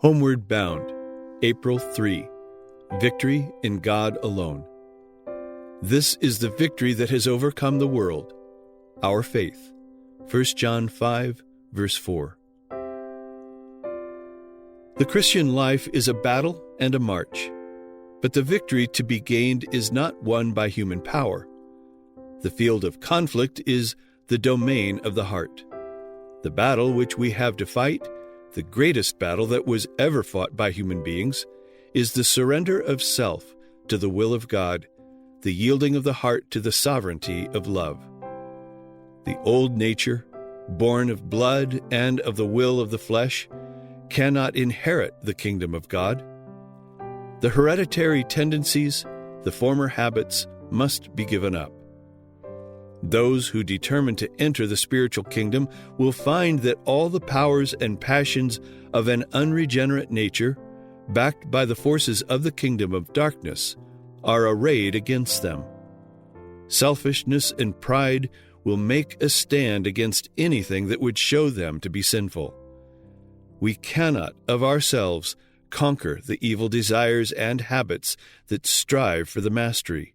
Homeward Bound, April 3. Victory in God alone. This is the victory that has overcome the world, our faith. 1 John 5, verse 4. The Christian life is a battle and a march, but the victory to be gained is not won by human power. The field of conflict is the domain of the heart. The battle which we have to fight, the greatest battle that was ever fought by human beings, is the surrender of self to the will of God, the yielding of the heart to the sovereignty of love. The old nature, born of blood and of the will of the flesh, cannot inherit the kingdom of God. The hereditary tendencies, the former habits, must be given up. Those who determine to enter the spiritual kingdom will find that all the powers and passions of an unregenerate nature, backed by the forces of the kingdom of darkness, are arrayed against them. Selfishness and pride will make a stand against anything that would show them to be sinful. We cannot of ourselves conquer the evil desires and habits that strive for the mastery.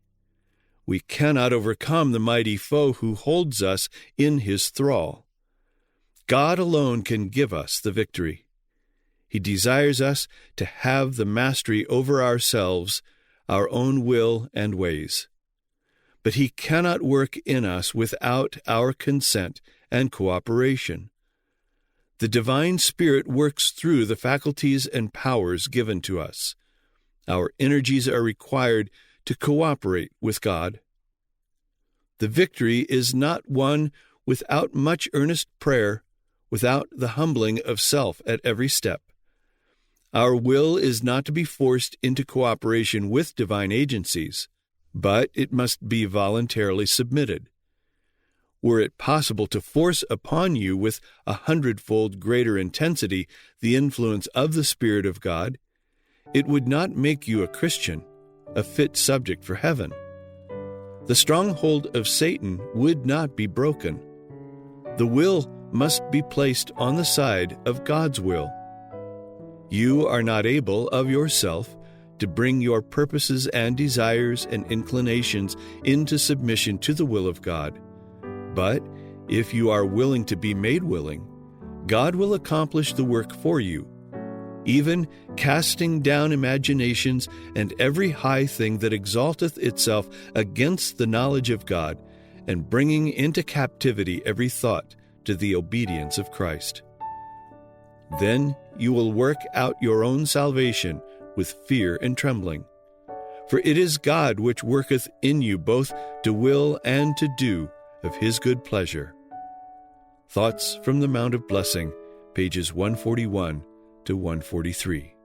We cannot overcome the mighty foe who holds us in his thrall. God alone can give us the victory. He desires us to have the mastery over ourselves, our own will and ways. But he cannot work in us without our consent and cooperation. The divine Spirit works through the faculties and powers given to us. Our energies are required to cooperate with God. The victory is not won without much earnest prayer, without the humbling of self at every step. Our will is not to be forced into cooperation with divine agencies, but it must be voluntarily submitted. Were it possible to force upon you with 100-fold greater intensity the influence of the Spirit of God, it would not make you a Christian, a fit subject for heaven. The stronghold of Satan would not be broken. The will must be placed on the side of God's will. You are not able of yourself to bring your purposes and desires and inclinations into submission to the will of God. But if you are willing to be made willing, God will accomplish the work for you, even casting down imaginations and every high thing that exalteth itself against the knowledge of God, and bringing into captivity every thought to the obedience of Christ. Then you will work out your own salvation with fear and trembling. For it is God which worketh in you both to will and to do of his good pleasure. Thoughts from the Mount of Blessing, pages 141 to 143.